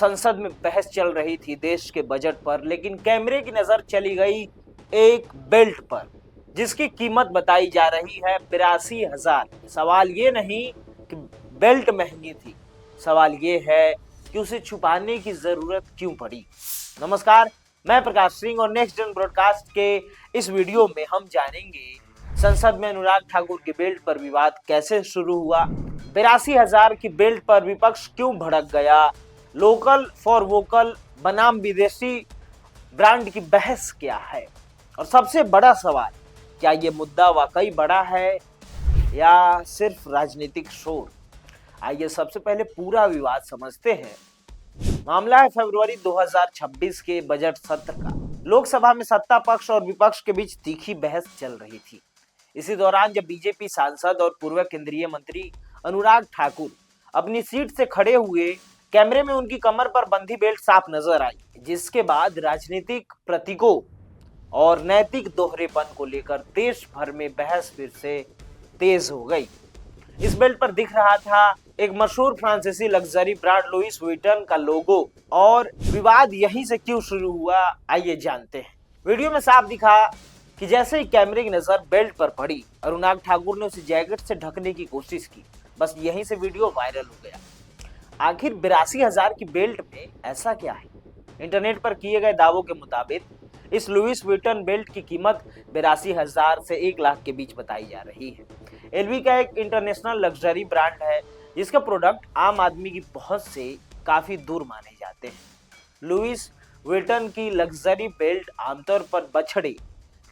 संसद में बहस चल रही थी देश के बजट पर, लेकिन कैमरे की नजर चली गई एक बेल्ट पर जिसकी कीमत बताई जा रही है 82,000। सवाल ये नहीं कि बेल्ट महंगी थी, सवाल ये है कि उसे छुपाने की जरूरत क्यों पड़ी। नमस्कार, मैं प्रकाश सिंह और नेक्स्ट जन ब्रॉडकास्ट के इस वीडियो में हम जानेंगे संसद में अनुराग ठाकुर की बेल्ट पर विवाद कैसे शुरू हुआ, 82,000 की बेल्ट पर विपक्ष क्यों भड़क गया, लोकल फॉर वोकल बनाम विदेशी ब्रांड की बहस क्या है, और सबसे बड़ा सवाल, क्या ये मुद्दा वाकई बड़ा है या सिर्फ राजनीतिक शोर। आइए सबसे पहले पूरा विवाद समझते हैं। मामला है फरवरी 2026 के बजट सत्र का। लोकसभा में सत्ता पक्ष और विपक्ष के बीच तीखी बहस चल रही थी। इसी दौरान जब बीजेपी सांसद और पूर्व केंद्रीय मंत्री अनुराग ठाकुर अपनी सीट से खड़े हुए, कैमरे में उनकी कमर पर बंधी बेल्ट साफ नजर आई, जिसके बाद राजनीतिक प्रतीकों और नैतिक दोहरेपन को लेकर देश भर में बहस फिर से तेज हो गई। इस बेल्ट पर दिख रहा था एक मशहूर फ्रांसीसी लग्जरी ब्रांड लुइस विटन का लोगो, और विवाद यहीं से क्यों शुरू हुआ आइए जानते हैं। वीडियो में साफ दिखा कि जैसे ही कैमरे की नजर बेल्ट पर पड़ी, अनुराग ठाकुर ने उसे जैकेट से ढकने की कोशिश की। बस यहीं से वीडियो वायरल हो गया। आखिर 82,000 की बेल्ट में ऐसा क्या है? इंटरनेट पर किए गए दावों के मुताबिक इस लुइस विटन बेल्ट की कीमत 82,000 से 1 लाख के बीच बताई जा रही है। एलवी का एक इंटरनेशनल लग्जरी ब्रांड है जिसके प्रोडक्ट आम आदमी की पहुंच से काफी दूर माने जाते हैं। लुइस विटन की लग्जरी बेल्ट आमतौर पर बछड़े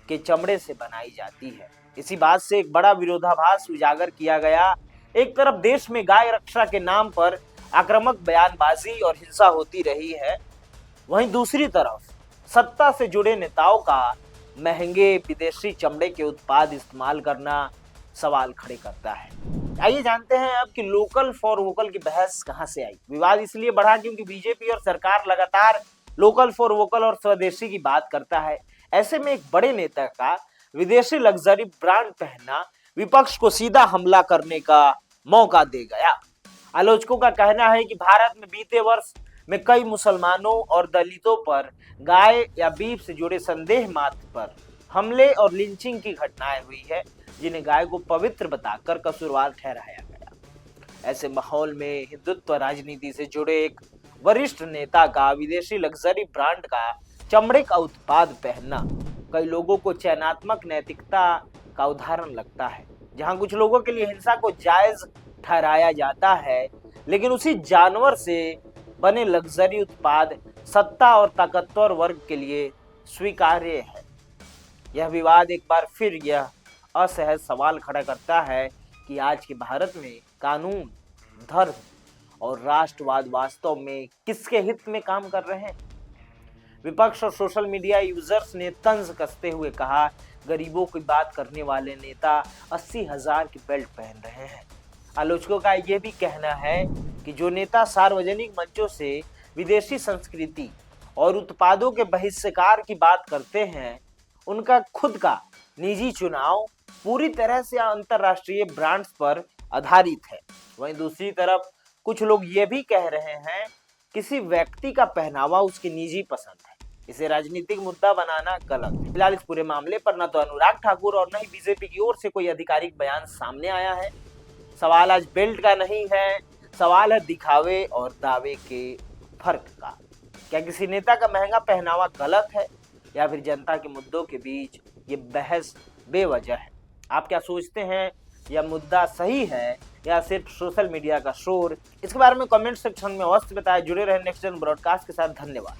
के चमड़े से बनाई जाती है। इसी बात से एक बड़ा विरोधाभास उजागर किया गया। एक तरफ देश में गाय रक्षा के नाम पर आक्रामक बयानबाजी और हिंसा होती रही है, वहीं दूसरी तरफ सत्ता से जुड़े नेताओं का महंगे विदेशी चमड़े के उत्पाद इस्तेमाल करना सवाल खड़े करता है। आइए जानते हैं अब कि लोकल फॉर वोकल की बहस कहां से आई। विवाद इसलिए बढ़ा क्योंकि बीजेपी और सरकार लगातार लोकल फॉर वोकल और स्वदेशी की बात करता है। ऐसे में एक बड़े नेता का विदेशी लग्जरी ब्रांड पहनना विपक्ष को सीधा हमला करने का मौका दे गया। आलोचकों का कहना है कि भारत में बीते वर्ष में कई मुसलमानों और दलितों पर गाय या बीफ से जुड़े संदेह मात्र पर हमले और लिंचिंग की घटनाएं हुई है, जिन्हें गाय को पवित्र बताकर कसूरवार ठहराया गया। ऐसे माहौल में हिंदुत्व राजनीति से जुड़े एक वरिष्ठ नेता का विदेशी लग्जरी ब्रांड का चमड़े का उत्पाद पहनना कई लोगों को चयनात्मक नैतिकता का उदाहरण लगता है। जहां कुछ लोगों के लिए हिंसा को जायज ठहराया जाता है, लेकिन उसी जानवर से बने लग्जरी उत्पाद सत्ता और ताकतवर वर्ग के लिए स्वीकार्य है। यह विवाद एक बार फिर यह असहज सवाल खड़ा करता है कि आज के भारत में कानून, धर्म और राष्ट्रवाद वास्तव में किसके हित में काम कर रहे हैं। विपक्ष और सोशल मीडिया यूजर्स ने तंज कसते हुए कहा, गरीबों की बात करने वाले नेता 80,000 की बेल्ट पहन रहे हैं। आलोचकों का यह भी कहना है कि जो नेता सार्वजनिक मंचों से विदेशी संस्कृति और उत्पादों के बहिष्कार की बात करते हैं, उनका खुद का निजी चुनाव पूरी तरह से अंतरराष्ट्रीय ब्रांड्स पर आधारित है। वहीं दूसरी तरफ कुछ लोग ये भी कह रहे हैं किसी व्यक्ति का पहनावा उसकी निजी पसंद है, इसे राजनीतिक मुद्दा बनाना गलत है। फिलहाल इस पूरे मामले पर न तो अनुराग ठाकुर और न ही बीजेपी की ओर से कोई आधिकारिक बयान सामने आया है। सवाल आज बेल्ट का नहीं है, सवाल है दिखावे और दावे के फर्क का। क्या किसी नेता का महंगा पहनावा गलत है या फिर जनता के मुद्दों के बीच ये बहस बेवजह है? आप क्या सोचते हैं? यह मुद्दा सही है या सिर्फ सोशल मीडिया का शोर? इसके बारे में कमेंट सेक्शन में अवश्य बताएं। जुड़े रहे नेक्स्ट जन ब्रॉडकास्ट के साथ। धन्यवाद।